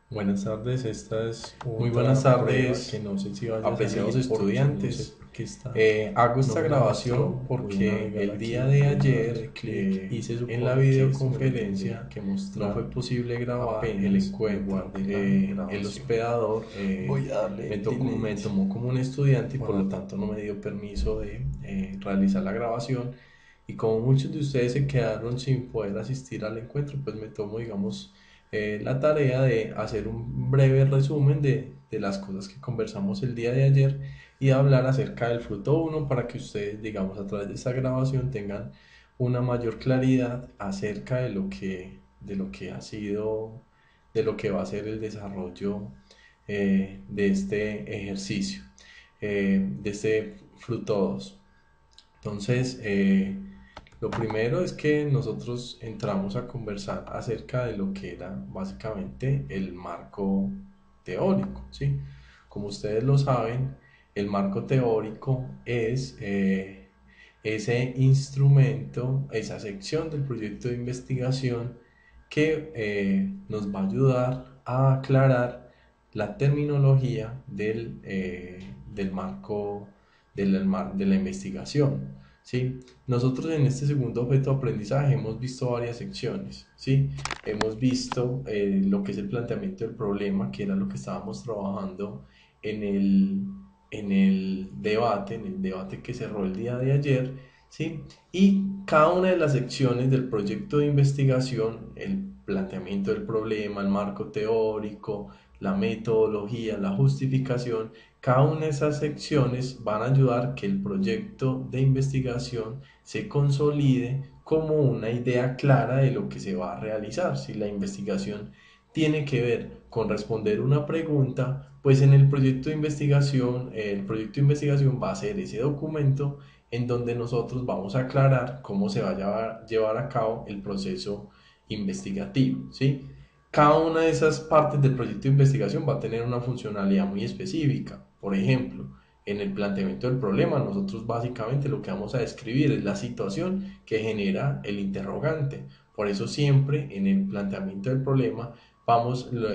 Buenas tardes, esta es Muy buenas otra prueba que tardes, no sé si vaya a apreciados salir porque no sé estudiantes. por qué está, Hago no esta me la grabación mostró. Voy a porque navegar el aquí, día de voy a darle ayer clic y se en la supone que esto me lo tendría videoconferencia que no fue mostrar posible grabar el apenas me encuentro. guarde la El grabación. hospedador Voy a darle me delete. tomó como un estudiante y por lo Bueno, tanto no me dio permiso de realizar la grabación. Y como muchos de ustedes se quedaron sin poder asistir al encuentro, pues me tomo, digamos, la tarea de hacer un breve resumen de las cosas que conversamos el día de ayer y hablar acerca del fruto uno para que ustedes, digamos, a través de esta grabación tengan una mayor claridad acerca de lo que ha sido, de lo que va a ser el desarrollo de este ejercicio, de este fruto 2. Entonces, lo primero es que nosotros entramos a conversar acerca de lo que era básicamente el marco teórico, ¿sí? Como ustedes lo saben, el marco teórico es ese instrumento, esa sección del proyecto de investigación que nos va a ayudar a aclarar la terminología del marco de la investigación. ¿Sí? Nosotros en este segundo objeto de aprendizaje hemos visto varias secciones, ¿sí? Hemos visto lo que es el planteamiento del problema, que era lo que estábamos trabajando en en el debate que cerró el día de ayer, ¿sí? Y cada una de las secciones del proyecto de investigación, el planteamiento del problema, el marco teórico, la metodología, la justificación, cada una de esas secciones van a ayudar que el proyecto de investigación se consolide como una idea clara de lo que se va a realizar. Si la investigación tiene que ver con responder una pregunta, pues en el proyecto de investigación va a ser ese documento en donde nosotros vamos a aclarar cómo se va a llevar a cabo el proceso investigativo, ¿sí? Cada una de esas partes del proyecto de investigación va a tener una funcionalidad muy específica. Por ejemplo, en el planteamiento del problema, nosotros básicamente lo que vamos a describir es la situación que genera el interrogante. Por eso siempre en el planteamiento del problema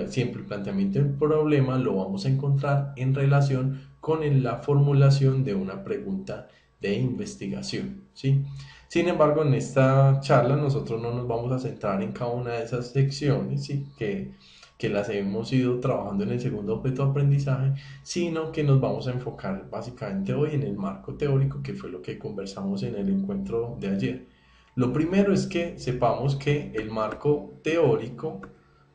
siempre el planteamiento del problema lo vamos a encontrar en relación con la formulación de una pregunta de investigación, ¿sí? Sin embargo, en esta charla nosotros no nos vamos a centrar en cada una de esas secciones, ¿sí? Que las hemos ido trabajando en el segundo objeto de aprendizaje, sino que nos vamos a enfocar básicamente hoy en el marco teórico, que fue lo que conversamos en el encuentro de ayer. Lo primero es que sepamos que el marco teórico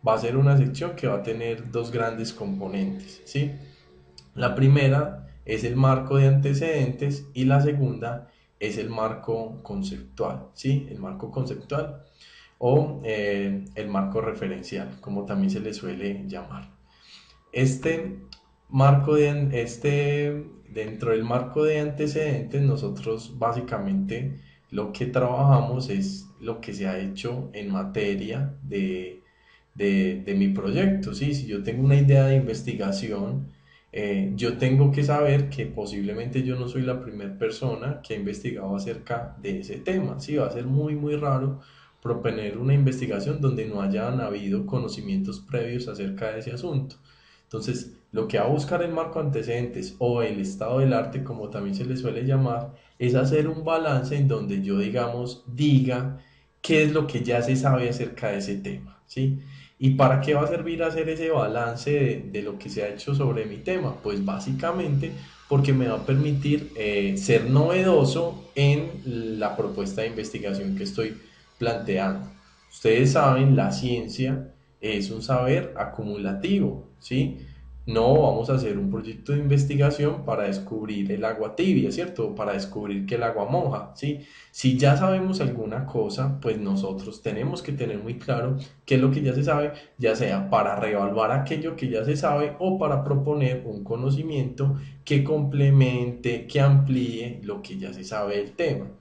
va a ser una sección que va a tener dos grandes componentes, ¿sí? La primera es el marco de antecedentes y la segunda es el marco conceptual, ¿sí? El marco conceptual o el marco referencial, como también se le suele llamar. Este dentro del marco de antecedentes, nosotros básicamente lo que trabajamos es lo que se ha hecho en materia de mi proyecto, ¿sí? Si yo tengo una idea de investigación, yo tengo que saber que posiblemente yo no soy la primera persona que ha investigado acerca de ese tema, ¿sí? Va a ser muy, muy raro proponer una investigación donde no hayan habido conocimientos previos acerca de ese asunto. Entonces, lo que va a buscar el marco antecedentes o el estado del arte, como también se le suele llamar, es hacer un balance en donde yo, digamos, diga qué es lo que ya se sabe acerca de ese tema, ¿sí? ¿Y para qué va a servir hacer ese balance de lo que se ha hecho sobre mi tema? Pues básicamente porque me va a permitir ser novedoso en la propuesta de investigación que estoy planteando. Ustedes saben, la ciencia es un saber acumulativo, ¿sí? No vamos a hacer un proyecto de investigación para descubrir el agua tibia, ¿cierto? Para descubrir que el agua moja, ¿sí? Si ya sabemos alguna cosa, pues nosotros tenemos que tener muy claro qué es lo que ya se sabe, ya sea para reevaluar aquello que ya se sabe o para proponer un conocimiento que complemente, que amplíe lo que ya se sabe del tema.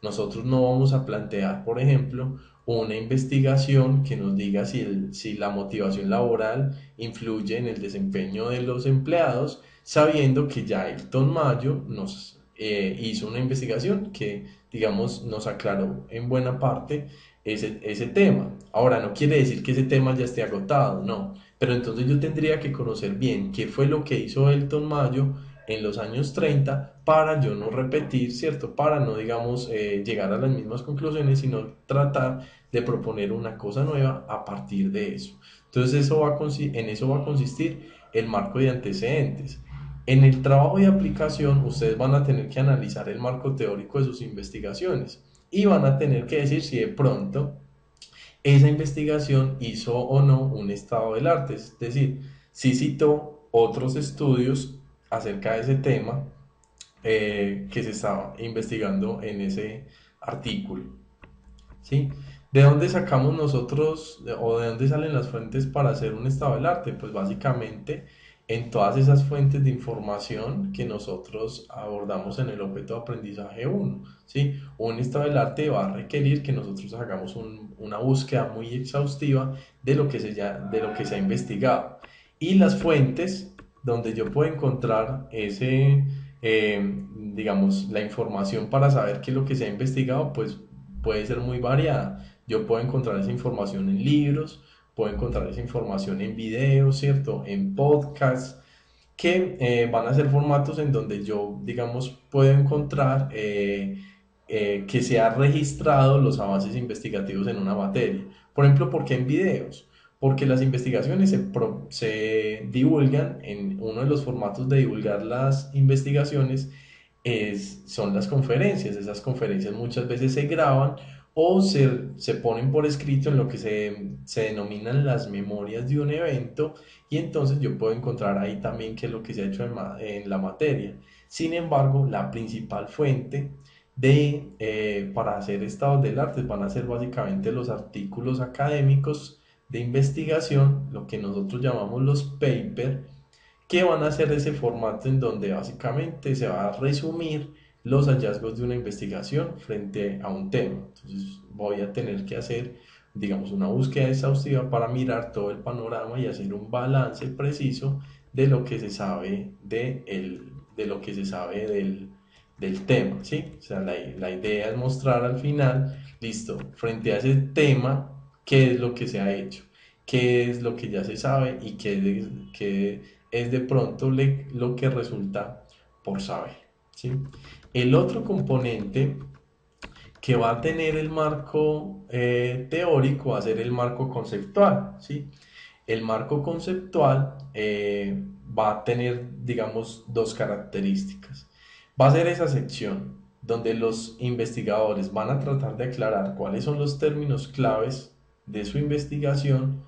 Nosotros no vamos a plantear, por ejemplo, una investigación que nos diga si la motivación laboral influye en el desempeño de los empleados, sabiendo que ya Elton Mayo nos hizo una investigación que, digamos, nos aclaró en buena parte ese tema. Ahora, no quiere decir que ese tema ya esté agotado, no. Pero entonces yo tendría que conocer bien qué fue lo que hizo Elton Mayo en los años 30 para yo no repetir, ¿cierto? Para no, digamos, llegar a las mismas conclusiones, sino tratar de proponer una cosa nueva a partir de eso. Entonces en eso va a consistir el marco de antecedentes. En el trabajo de aplicación, ustedes van a tener que analizar el marco teórico de sus investigaciones y van a tener que decir si de pronto esa investigación hizo o no un estado del arte, es decir, si citó otros estudios acerca de ese tema que se estaba investigando en ese artículo. ¿Sí? ¿De dónde sacamos nosotros o de dónde salen las fuentes para hacer un estado del arte? Pues básicamente en todas esas fuentes de información que nosotros abordamos en el objeto de aprendizaje 1. ¿Sí? Un estado del arte va a requerir que nosotros hagamos una búsqueda muy exhaustiva de lo que se ha investigado. Y las fuentes donde yo puedo encontrar digamos, la información para saber qué es lo que se ha investigado, pues puede ser muy variada. Yo puedo encontrar esa información en libros, puedo encontrar esa información en videos, ¿cierto? En podcasts, que van a ser formatos en donde yo, digamos, puedo encontrar que se ha registrado los avances investigativos en una materia. Por ejemplo, ¿por qué en videos? Porque las investigaciones se divulgan en uno de los formatos de divulgar las investigaciones son las conferencias. Esas conferencias muchas veces se graban o se ponen por escrito en lo que se denominan las memorias de un evento y entonces yo puedo encontrar ahí también qué es lo que se ha hecho en la materia. Sin embargo, la principal fuente para hacer estados del arte van a ser básicamente los artículos académicos de investigación, lo que nosotros llamamos los papers, que van a ser ese formato en donde básicamente se va a resumir los hallazgos de una investigación frente a un tema. Entonces voy a tener que hacer, digamos, una búsqueda exhaustiva para mirar todo el panorama y hacer un balance preciso de lo que se sabe de lo que se sabe del tema, ¿sí? O sea, la idea es mostrar al final, listo, frente a ese tema, qué es lo que se ha hecho, qué es lo que ya se sabe y qué es de pronto lo que resulta por saber, ¿sí? El otro componente que va a tener el marco teórico va a ser el marco conceptual, ¿sí? El marco conceptual va a tener, digamos, dos características. Va a ser esa sección donde los investigadores van a tratar de aclarar cuáles son los términos claves de su investigación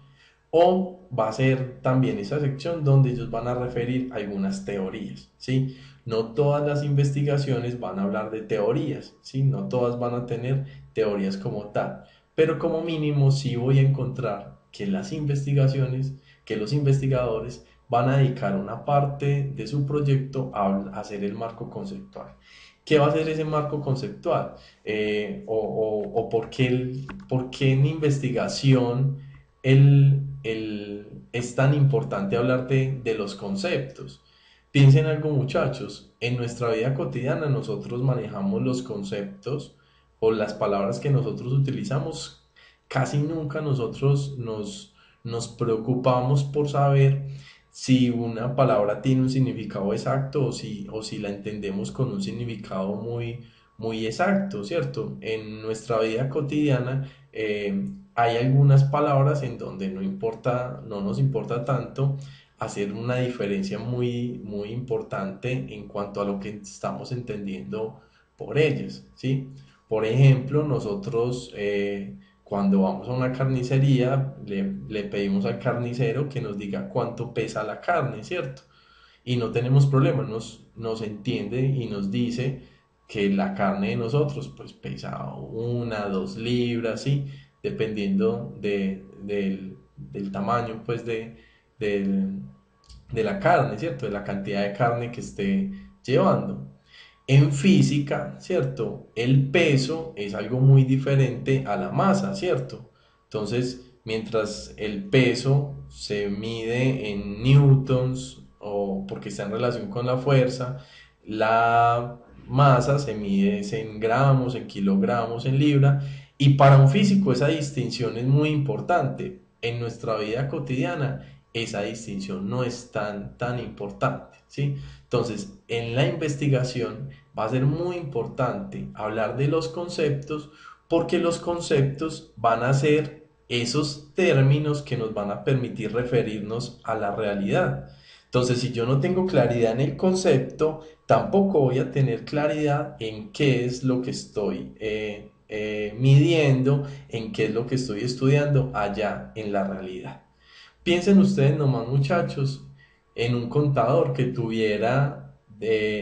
o va a ser también esa sección donde ellos van a referir algunas teorías, ¿sí? No todas las investigaciones van a hablar de teorías, ¿sí? No todas van a tener teorías como tal, pero como mínimo sí voy a encontrar que las investigaciones, que los investigadores van a dedicar una parte de su proyecto a hacer el marco conceptual. ¿Qué va a ser ese marco conceptual? O por qué en investigación es tan importante hablar de los conceptos. Piensen algo, muchachos, en nuestra vida cotidiana nosotros manejamos los conceptos o las palabras que nosotros utilizamos. Casi nunca nos preocupamos por saber si una palabra tiene un significado exacto o si la entendemos con un significado muy exacto, ¿cierto? En nuestra vida cotidiana hay algunas palabras en donde no nos importa tanto hacer una diferencia muy importante en cuanto a lo que estamos entendiendo por ellas, ¿sí? Por ejemplo, nosotros cuando vamos a una carnicería le pedimos al carnicero que nos diga cuánto pesa la carne, ¿cierto? Y no tenemos problema, nos entiende y nos dice que la carne de nosotros pues pesa 1, 2 libras, ¿sí? Dependiendo del tamaño pues del- de la carne, ¿cierto? De la cantidad de carne que esté llevando. En física, ¿cierto? El peso es algo muy diferente a la masa, ¿cierto? Entonces, mientras el peso se mide en newtons o porque está en relación con la fuerza, la masa se mide en gramos, en kilogramos, en libra Y para un físico esa distinción es muy importante. En nuestra vida cotidiana esa distinción no es tan importante, ¿sí? Entonces, en la investigación va a ser muy importante hablar de los conceptos porque los conceptos van a ser esos términos que nos van a permitir referirnos a la realidad. Entonces, si yo no tengo claridad en el concepto, tampoco voy a tener claridad en qué es lo que estoy midiendo, en qué es lo que estoy estudiando allá en la realidad. Piensen ustedes nomás, muchachos, en un contador que tuviera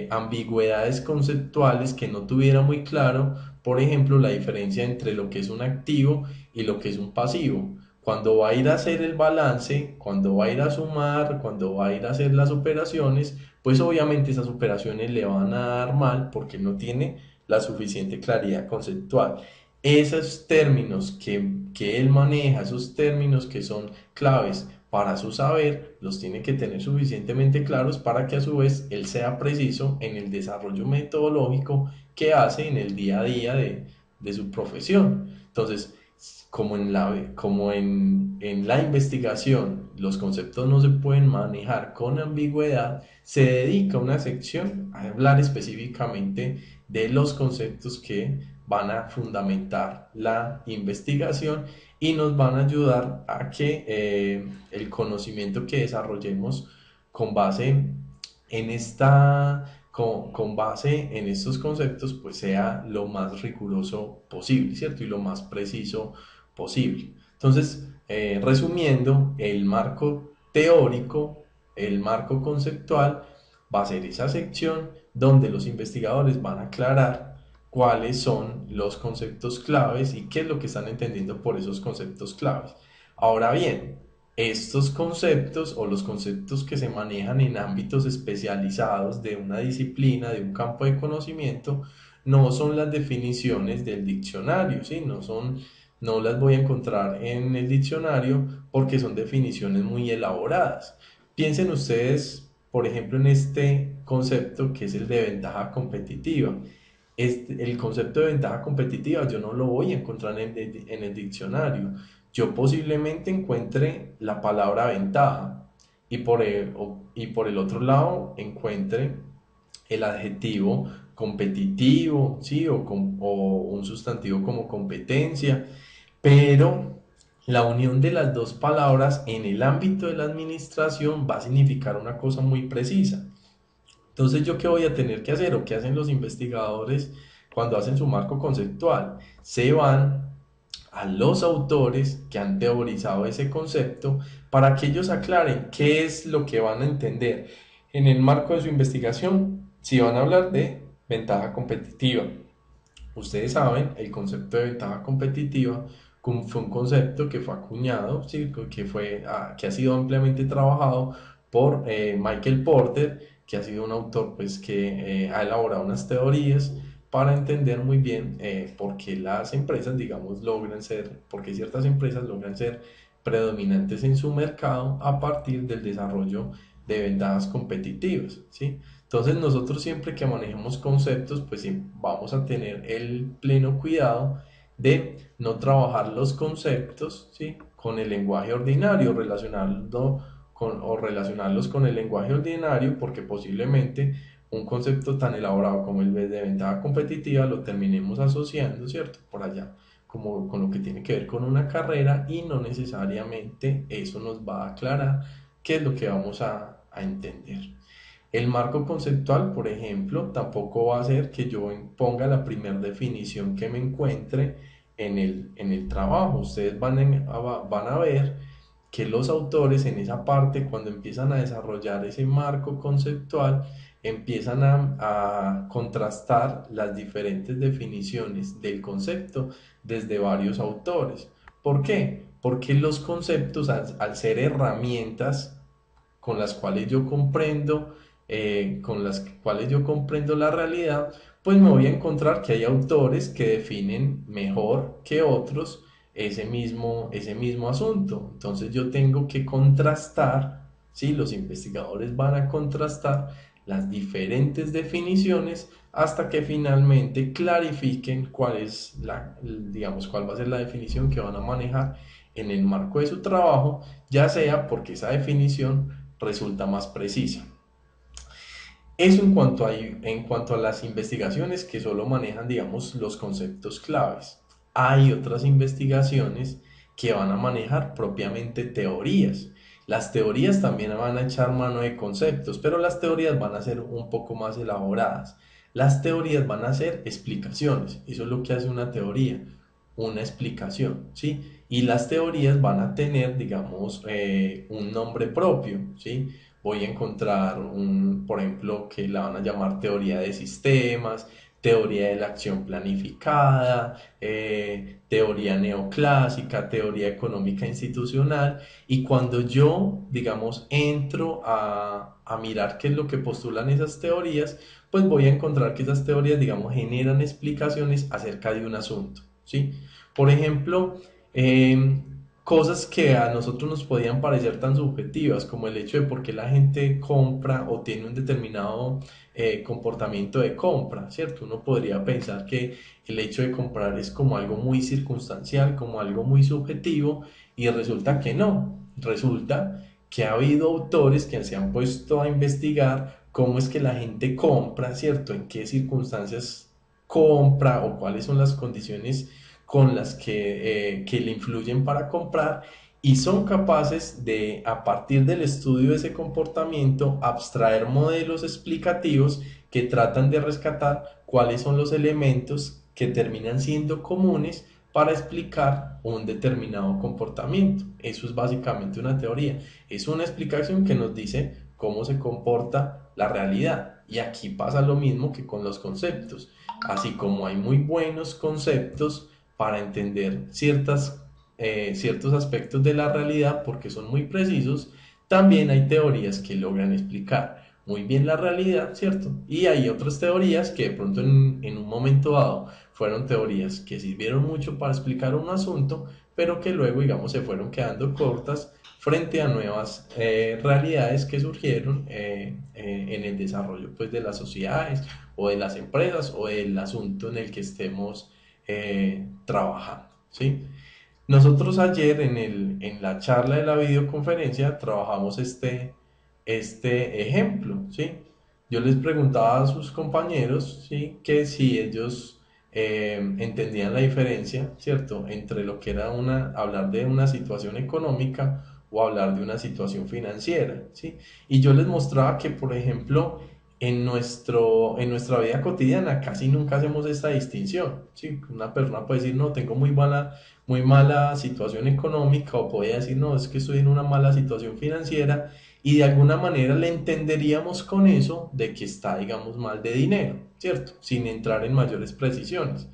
ambigüedades conceptuales, que no tuviera muy claro, por ejemplo, la diferencia entre lo que es un activo y lo que es un pasivo. Cuando va a ir a hacer el balance, cuando va a ir a sumar, cuando va a ir a hacer las operaciones, pues obviamente esas operaciones le van a dar mal porque no tiene la suficiente claridad conceptual. Esos términos que él maneja, esos términos que son claves para su saber, los tiene que tener suficientemente claros para que a su vez él sea preciso en el desarrollo metodológico que hace en el día a día de su profesión. Entonces, en la investigación los conceptos no se pueden manejar con ambigüedad, se dedica una sección a hablar específicamente de los conceptos que van a fundamentar la investigación y nos van a ayudar a que el conocimiento que desarrollemos con base en con base en estos conceptos, pues sea lo más riguroso posible, ¿cierto? Y lo más preciso posible. Entonces, resumiendo, el marco teórico, el marco conceptual, va a ser esa sección donde los investigadores van a aclarar cuáles son los conceptos claves y qué es lo que están entendiendo por esos conceptos claves. Ahora bien, estos conceptos o los conceptos que se manejan en ámbitos especializados de una disciplina, de un campo de conocimiento, no son las definiciones del diccionario, ¿sí? No las voy a encontrar en el diccionario porque son definiciones muy elaboradas. Piensen ustedes, por ejemplo, en este concepto que es el de ventaja competitiva. El concepto de ventaja competitiva yo no lo voy a encontrar en el diccionario. Yo posiblemente encuentre la palabra ventaja y por el otro lado encuentre el adjetivo competitivo, ¿sí? O un sustantivo como competencia, pero la unión de las dos palabras en el ámbito de la administración va a significar una cosa muy precisa. Entonces, ¿yo qué voy a tener que hacer o qué hacen los investigadores cuando hacen su marco conceptual? Se van a los autores que han teorizado ese concepto para que ellos aclaren qué es lo que van a entender en el marco de su investigación si van a hablar de ventaja competitiva. Ustedes saben, el concepto de ventaja competitiva fue un concepto que fue acuñado, ¿sí? Que ha sido ampliamente trabajado por Michael Porter, que ha sido un autor pues, que ha elaborado unas teorías para entender muy bien por qué las empresas, digamos, por qué ciertas empresas logran ser predominantes en su mercado a partir del desarrollo de ventajas competitivas, ¿sí? Entonces nosotros siempre que manejemos conceptos, pues sí, vamos a tener el pleno cuidado de no trabajar los conceptos, ¿sí? Con el lenguaje ordinario, o relacionarlos con el lenguaje ordinario, porque posiblemente un concepto tan elaborado como el de ventaja competitiva lo terminemos asociando, ¿cierto? Por allá, como con lo que tiene que ver con una carrera y no necesariamente eso nos va a aclarar qué es lo que vamos a entender. El marco conceptual, por ejemplo, tampoco va a ser que yo ponga la primera definición que me encuentre en el trabajo. Ustedes van a ver que los autores en esa parte, cuando empiezan a desarrollar ese marco conceptual, empiezan a contrastar las diferentes definiciones del concepto desde varios autores. ¿Por qué? Porque los conceptos, al ser herramientas con las cuales yo comprendo, con las cuales yo comprendo la realidad, pues me voy a encontrar que hay autores que definen mejor que otros ese mismo asunto. Entonces yo tengo que contrastar, ¿sí? Los investigadores van a contrastar las diferentes definiciones hasta que finalmente clarifiquen cuál es digamos, cuál va a ser la definición que van a manejar en el marco de su trabajo, ya sea porque esa definición resulta más precisa. Eso en cuanto a las investigaciones que solo manejan, digamos, los conceptos claves. Hay otras investigaciones que van a manejar propiamente teorías. Las teorías también van a echar mano de conceptos, pero las teorías van a ser un poco más elaboradas. Las teorías van a ser explicaciones. Eso es lo que hace una teoría, una explicación, ¿sí? Y las teorías van a tener, digamos, un nombre propio, ¿sí? Voy a encontrar por ejemplo, que la van a llamar teoría de sistemas, teoría de la acción planificada, teoría neoclásica, teoría económica institucional, y cuando yo, digamos, entro a mirar qué es lo que postulan esas teorías, pues voy a encontrar que esas teorías, digamos, generan explicaciones acerca de un asunto, ¿sí? Por ejemplo, cosas que a nosotros nos podían parecer tan subjetivas como el hecho de por qué la gente compra o tiene un determinado comportamiento de compra, ¿cierto? Uno podría pensar que el hecho de comprar es como algo muy circunstancial, como algo muy subjetivo, y resulta que no. Resulta que ha habido autores que se han puesto a investigar cómo es que la gente compra, ¿cierto? En qué circunstancias compra o cuáles son las condiciones con las que le influyen para comprar, y son capaces de, a partir del estudio de ese comportamiento, abstraer modelos explicativos que tratan de rescatar cuáles son los elementos que terminan siendo comunes para explicar un determinado comportamiento. Eso es básicamente una teoría. Es una explicación que nos dice cómo se comporta la realidad. Y aquí pasa lo mismo que con los conceptos. Así como hay muy buenos conceptos para entender ciertos aspectos de la realidad porque son muy precisos, también hay teorías que logran explicar muy bien la realidad, ¿cierto? Y hay otras teorías que de pronto en un momento dado fueron teorías que sirvieron mucho para explicar un asunto, pero que luego, digamos, se fueron quedando cortas frente a nuevas realidades que surgieron en el desarrollo, pues, de las sociedades o de las empresas o del asunto en el que estemos trabajando, ¿sí? Nosotros ayer en la charla de la videoconferencia trabajamos este ejemplo, ¿sí? Yo les preguntaba a sus compañeros, ¿sí? Que si ellos entendían la diferencia, ¿cierto? Entre lo que era hablar de una situación económica o hablar de una situación financiera, ¿sí? Y yo les mostraba que, por ejemplo, en nuestra vida cotidiana casi nunca hacemos esta distinción, ¿sí? Una persona puede decir, no, tengo muy mala situación económica, o puede decir, no, es que estoy en una mala situación financiera, y de alguna manera le entenderíamos con eso de que está, digamos, mal de dinero, ¿cierto? Sin entrar en mayores precisiones.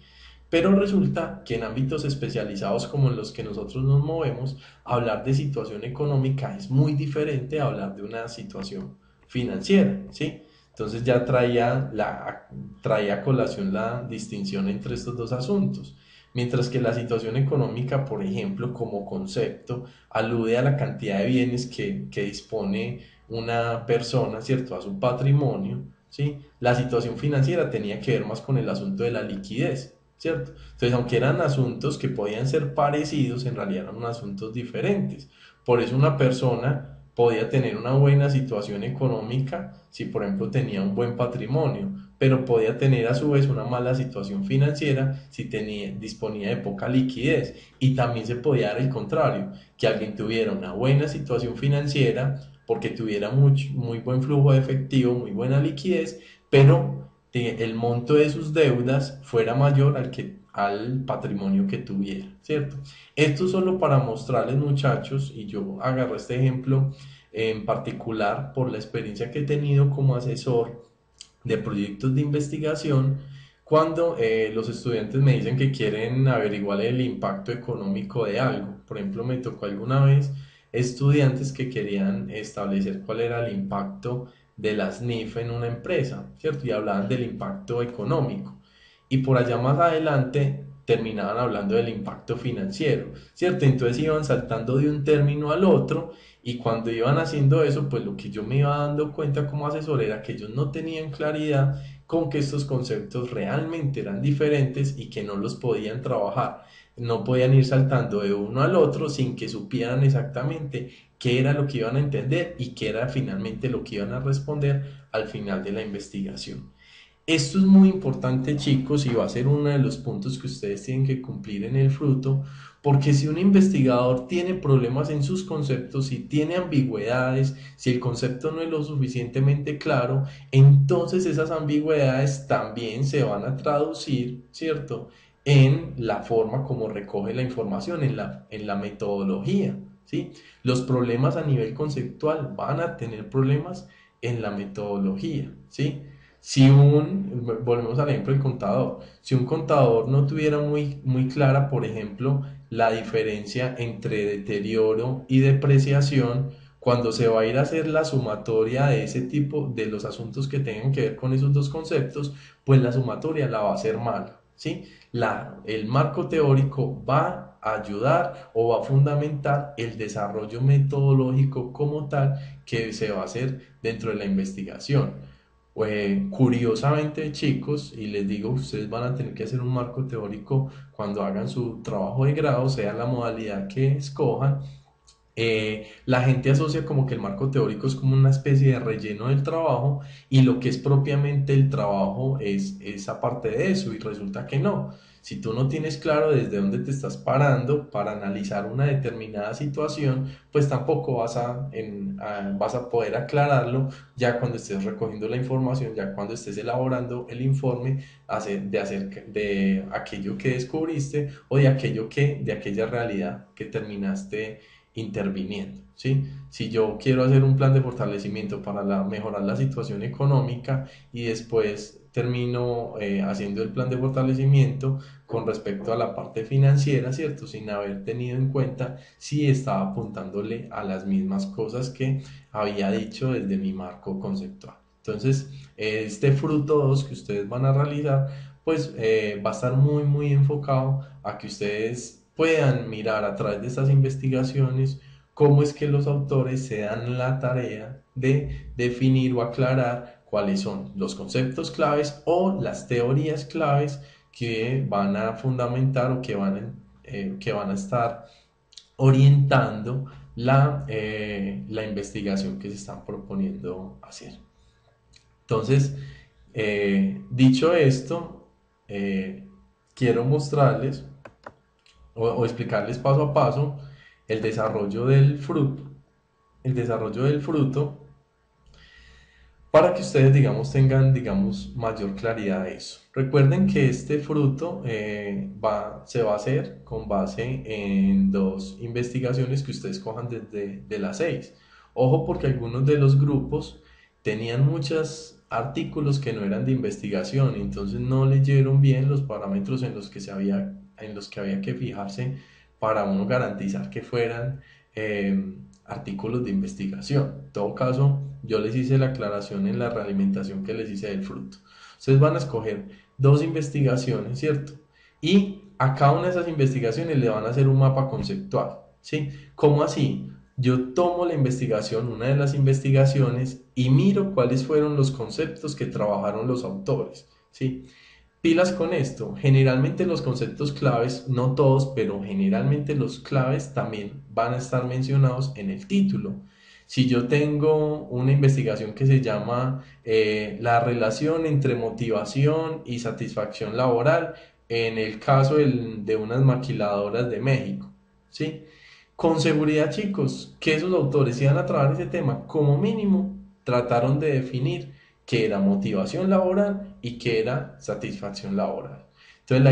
Pero resulta que en ámbitos especializados como en los que nosotros nos movemos, hablar de situación económica es muy diferente a hablar de una situación financiera, ¿sí? Entonces ya traía a colación la distinción entre estos dos asuntos. Mientras que la situación económica, por ejemplo, como concepto, alude a la cantidad de bienes que dispone una persona, ¿cierto? A su patrimonio, ¿sí? La situación financiera tenía que ver más con el asunto de la liquidez, ¿cierto? Entonces, aunque eran asuntos que podían ser parecidos, en realidad eran asuntos diferentes. Por eso una persona podía tener una buena situación económica si, por ejemplo, tenía un buen patrimonio, pero podía tener a su vez una mala situación financiera si disponía de poca liquidez. Y también se podía dar el contrario, que alguien tuviera una buena situación financiera porque tuviera muy buen flujo de efectivo, muy buena liquidez, pero el monto de sus deudas fuera mayor al patrimonio que tuviera, ¿cierto? Esto solo para mostrarles, muchachos, y yo agarré este ejemplo en particular por la experiencia que he tenido como asesor de proyectos de investigación, cuando los estudiantes me dicen que quieren averiguar el impacto económico de algo. Por ejemplo, me tocó alguna vez estudiantes que querían establecer cuál era el impacto de las NIF en una empresa, ¿cierto? Y hablaban del impacto económico. Y por allá más adelante terminaban hablando del impacto financiero, ¿cierto? Entonces iban saltando de un término al otro, Y cuando iban haciendo eso, pues lo que yo me iba dando cuenta como asesor era que ellos no tenían claridad con que estos conceptos realmente eran diferentes y que no los podían trabajar. No podían ir saltando de uno al otro sin que supieran exactamente qué era lo que iban a entender y qué era finalmente lo que iban a responder al final de la investigación. Esto es muy importante, chicos, y va a ser uno de los puntos que ustedes tienen que cumplir en el fruto, porque si un investigador tiene problemas en sus conceptos, si tiene ambigüedades, si el concepto no es lo suficientemente claro, entonces esas ambigüedades también se van a traducir, ¿cierto?, en la forma como recoge la información, en la metodología, ¿sí? Los problemas a nivel conceptual van a tener problemas en la metodología, ¿sí? Volvemos al ejemplo del contador, si un contador no tuviera muy clara, por ejemplo, la diferencia entre deterioro y depreciación, cuando se va a ir a hacer la sumatoria de ese tipo, de los asuntos que tengan que ver con esos dos conceptos, pues la sumatoria la va a hacer mal, ¿sí? El marco teórico va a ayudar o va a fundamentar el desarrollo metodológico como tal que se va a hacer dentro de la investigación. Curiosamente, chicos, y les digo, ustedes van a tener que hacer un marco teórico cuando hagan su trabajo de grado, sea la modalidad que escojan. La gente asocia como que el marco teórico es como una especie de relleno del trabajo y lo que es propiamente el trabajo es esa parte de eso y resulta que no. Si tú no tienes claro desde dónde te estás parando para analizar una determinada situación, pues tampoco vas a poder aclararlo ya cuando estés recogiendo la información, ya cuando estés elaborando el informe de aquello que descubriste o de aquella realidad que terminaste interviniendo, ¿sí? Si yo quiero hacer un plan de fortalecimiento para mejorar la situación económica y después termino haciendo el plan de fortalecimiento con respecto a la parte financiera, ¿cierto? Sin haber tenido en cuenta si estaba apuntándole a las mismas cosas que había dicho desde mi marco conceptual. Entonces, este fruto 2 que ustedes van a realizar, pues va a estar muy enfocado a que ustedes puedan mirar a través de estas investigaciones cómo es que los autores se dan la tarea de definir o aclarar cuáles son los conceptos claves o las teorías claves que van a fundamentar o que van a estar orientando la investigación que se están proponiendo hacer. Entonces, dicho esto, quiero mostrarles o explicarles paso a paso el desarrollo del fruto, el desarrollo del fruto para que ustedes, digamos, tengan, digamos, mayor claridad de eso. Recuerden que este fruto se va a hacer con base en dos investigaciones que ustedes cojan desde de las 6. Ojo porque algunos de los grupos tenían muchos artículos que no eran de investigación, entonces no leyeron bien los parámetros en los que había que fijarse para uno garantizar que fueran artículos de investigación. En todo caso, yo les hice la aclaración en la realimentación que les hice del fruto. Ustedes van a escoger dos investigaciones, ¿cierto? Y a cada una de esas investigaciones le van a hacer un mapa conceptual, ¿sí? ¿Cómo así? Yo tomo la investigación, una de las investigaciones, y miro cuáles fueron los conceptos que trabajaron los autores, ¿sí? Pilas con esto, generalmente los conceptos claves, no todos, pero generalmente los claves también van a estar mencionados en el título. Si yo tengo una investigación que se llama la relación entre motivación y satisfacción laboral en el caso de unas maquiladoras de México, ¿sí? Con seguridad, chicos, que esos autores iban a trabajar ese tema, como mínimo, trataron de definir qué era motivación laboral y qué era satisfacción laboral. Entonces,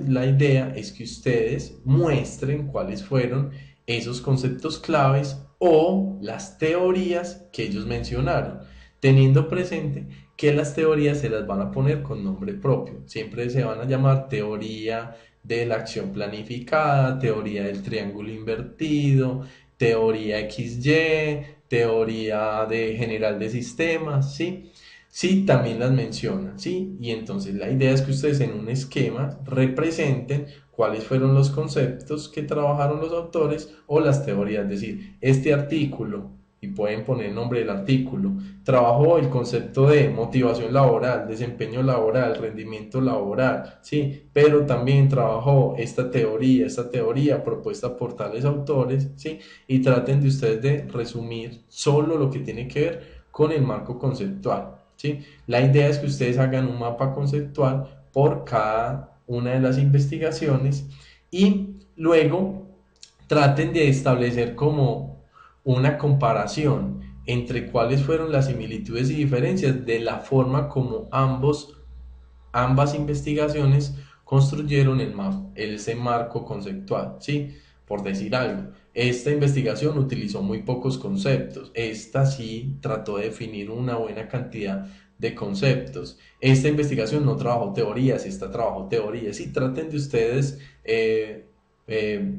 la idea es que ustedes muestren cuáles fueron esos conceptos claves o las teorías que ellos mencionaron, teniendo presente que las teorías se las van a poner con nombre propio. Siempre se van a llamar teoría de la acción planificada, teoría del triángulo invertido, teoría XY, teoría de general de sistemas, ¿sí? Sí, también las mencionan, ¿sí? Y entonces la idea es que ustedes en un esquema representen cuáles fueron los conceptos que trabajaron los autores o las teorías, es decir, este artículo, y pueden poner el nombre del artículo, trabajó el concepto de motivación laboral, desempeño laboral, rendimiento laboral, ¿sí? Pero también trabajó esta teoría propuesta por tales autores, ¿sí? Y traten de ustedes de resumir solo lo que tiene que ver con el marco conceptual, ¿sí? La idea es que ustedes hagan un mapa conceptual por cada una de las investigaciones y luego traten de establecer como una comparación entre cuáles fueron las similitudes y diferencias de la forma como ambas investigaciones construyeron ese marco conceptual, ¿sí? Por decir algo, esta investigación utilizó muy pocos conceptos, esta sí trató de definir una buena cantidad de conceptos, esta investigación no trabajó teorías, esta trabajó teorías, y traten de ustedes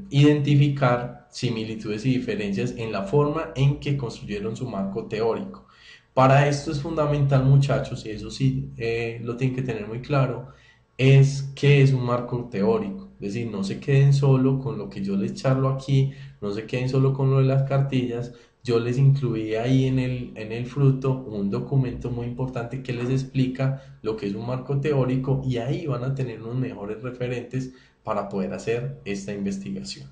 identificar similitudes y diferencias en la forma en que construyeron su marco teórico. Para esto es fundamental, muchachos, y eso sí lo tienen que tener muy claro, es que es un marco teórico. Es decir, no se queden solo con lo que yo les charlo aquí, no se queden solo con lo de las cartillas. Yo les incluí ahí en el fruto un documento muy importante que les explica lo que es un marco teórico y ahí van a tener unos mejores referentes para poder hacer esta investigación.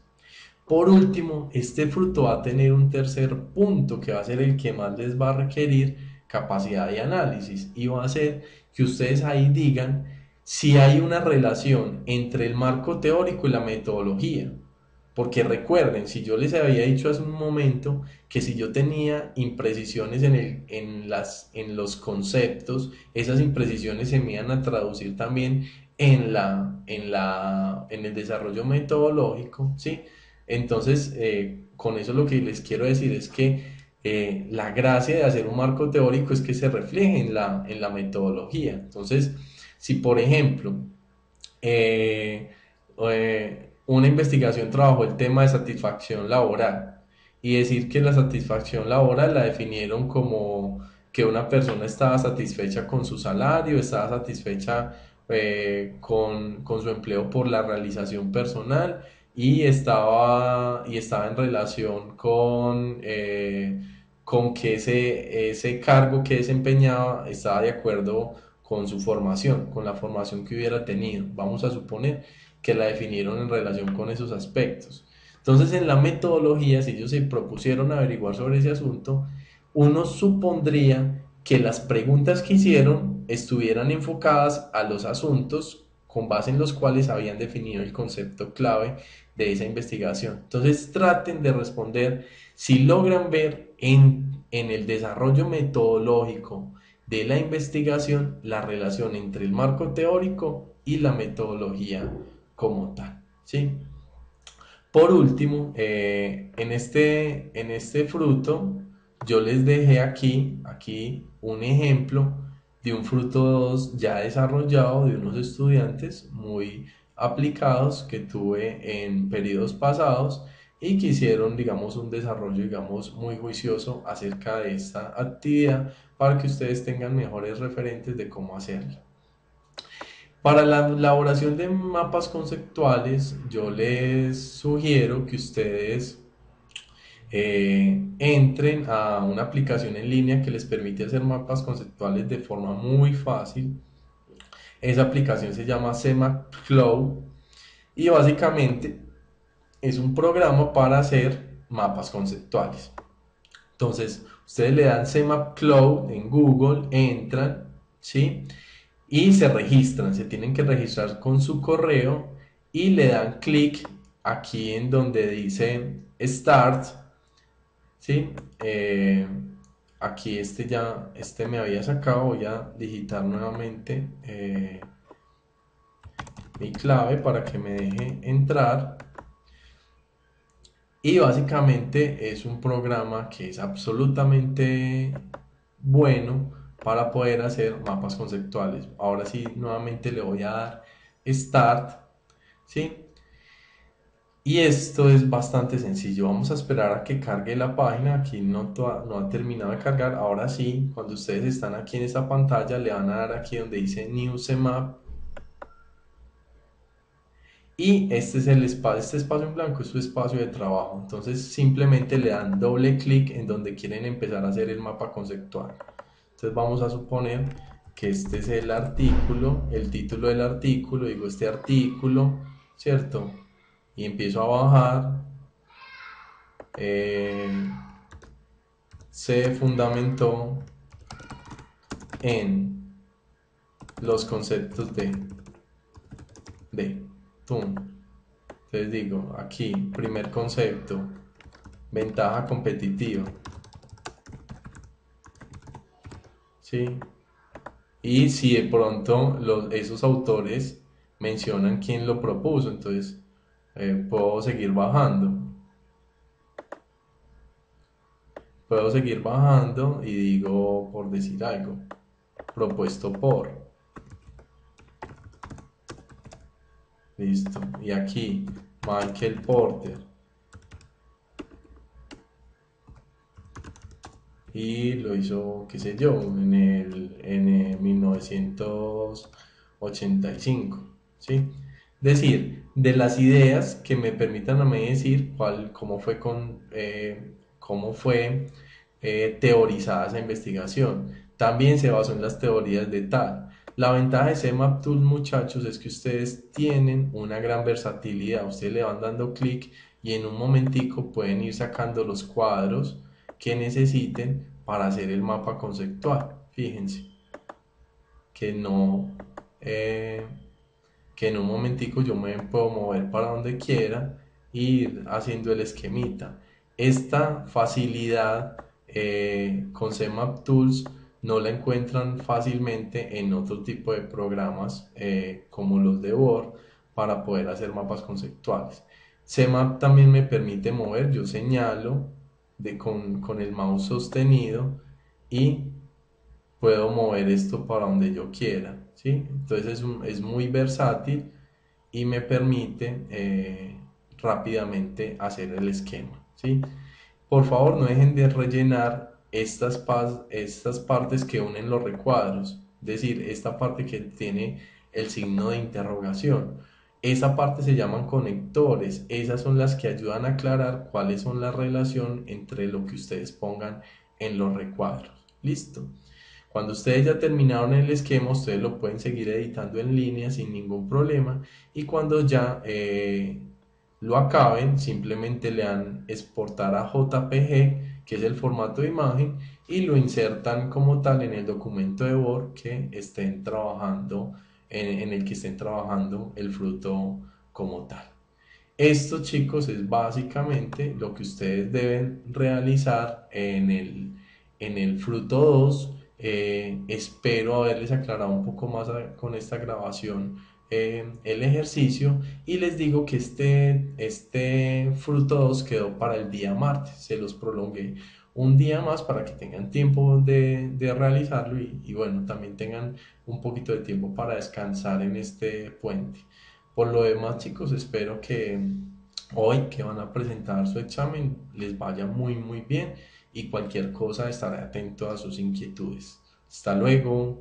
Por último, este fruto va a tener un tercer punto que va a ser el que más les va a requerir capacidad de análisis y va a ser que ustedes ahí digan si hay una relación entre el marco teórico y la metodología. Porque recuerden, si yo les había dicho hace un momento que si yo tenía imprecisiones en los conceptos, esas imprecisiones se me iban a traducir también en el desarrollo metodológico, ¿sí? Entonces, con eso lo que les quiero decir es que la gracia de hacer un marco teórico es que se refleje en la metodología. Entonces, si por ejemplo, eh, una investigación trabajó el tema de satisfacción laboral y decir que la satisfacción laboral la definieron como que una persona estaba satisfecha con su salario, estaba satisfecha con su empleo por la realización personal y estaba en relación con que ese cargo que desempeñaba estaba de acuerdo con su formación, con la formación que hubiera tenido. Vamos a suponer que la definieron en relación con esos aspectos. Entonces, en la metodología, si ellos se propusieron averiguar sobre ese asunto, uno supondría que las preguntas que hicieron estuvieran enfocadas a los asuntos con base en los cuales habían definido el concepto clave de esa investigación. Entonces traten de responder si logran ver en el desarrollo metodológico de la investigación la relación entre el marco teórico y la metodología como tal, ¿sí? Por último, en este fruto, yo les dejé aquí un ejemplo de un fruto 2 ya desarrollado de unos estudiantes muy aplicados que tuve en periodos pasados y que hicieron, digamos, un desarrollo, digamos, muy juicioso acerca de esta actividad para que ustedes tengan mejores referentes de cómo hacerla. Para la elaboración de mapas conceptuales, yo les sugiero que ustedes entren a una aplicación en línea que les permite hacer mapas conceptuales de forma muy fácil. Esa aplicación se llama CMapCloud y básicamente es un programa para hacer mapas conceptuales. Entonces, ustedes le dan CMapCloud en Google, entran, ¿sí? Y se registran, se tienen que registrar con su correo y le dan clic aquí en donde dice Start, ¿sí? Aquí este me había sacado, voy a digitar nuevamente mi clave para que me deje entrar y básicamente es un programa que es absolutamente bueno para poder hacer mapas conceptuales. Ahora sí, nuevamente le voy a dar Start, ¿sí? Y esto es bastante sencillo. Vamos a esperar a que cargue la página. Aquí no ha terminado de cargar. Ahora sí, cuando ustedes están aquí en esta pantalla, le van a dar aquí donde dice New CMap Y este es el espacio, este espacio en blanco es su espacio de trabajo. Entonces simplemente le dan doble clic en donde quieren empezar a hacer el mapa conceptual. Entonces vamos a suponer que este es el artículo, el título del artículo, digo este artículo, ¿cierto? Y empiezo a bajar. eh, Se fundamentó en los conceptos de TUN. Entonces digo, aquí, primer concepto, ventaja competitiva, ¿sí? Y si de pronto esos autores mencionan quién lo propuso, entonces puedo seguir bajando. Puedo seguir bajando y digo, por decir algo, propuesto por, listo. Y aquí, Michael Porter. Y lo hizo, qué sé yo, en el 1985, ¿sí? Decir, de las ideas que me permitan a mí decir cómo fue teorizada esa investigación. También se basó en las teorías de Tal. La ventaja de CMAP Tools, muchachos, es que ustedes tienen una gran versatilidad. Ustedes le van dando clic y en un momentico pueden ir sacando los cuadros que necesiten para hacer el mapa conceptual. Fíjense que no, eh, que en un momentico yo me puedo mover para donde quiera e ir haciendo el esquemita. Esta facilidad con CMap Tools no la encuentran fácilmente en otro tipo de programas como los de Word para poder hacer mapas conceptuales. CMap también me permite mover, yo señalo con el mouse sostenido y puedo mover esto para donde yo quiera, ¿sí? Entonces es muy versátil y me permite rápidamente hacer el esquema, ¿sí? Por favor, no dejen de rellenar estas partes que unen los recuadros, es decir, esta parte que tiene el signo de interrogación. Esa parte se llaman conectores, esas son las que ayudan a aclarar cuáles son la relación entre lo que ustedes pongan en los recuadros. ¿Listo? Cuando ustedes ya terminaron el esquema, ustedes lo pueden seguir editando en línea sin ningún problema y cuando ya lo acaben, simplemente le dan exportar a JPG, que es el formato de imagen, y lo insertan como tal en el documento de Word que estén trabajando, en el que estén trabajando el fruto como tal. Esto, chicos, es básicamente lo que ustedes deben realizar en el fruto 2. Espero haberles aclarado un poco más con esta grabación el ejercicio y les digo que este fruto 2 quedó para el día martes. Se los prolongué un día más para que tengan tiempo de realizarlo y bueno, también tengan un poquito de tiempo para descansar en este puente. Por lo demás, chicos, espero que hoy que van a presentar su examen les vaya muy muy bien y cualquier cosa estaré atento a sus inquietudes. Hasta luego.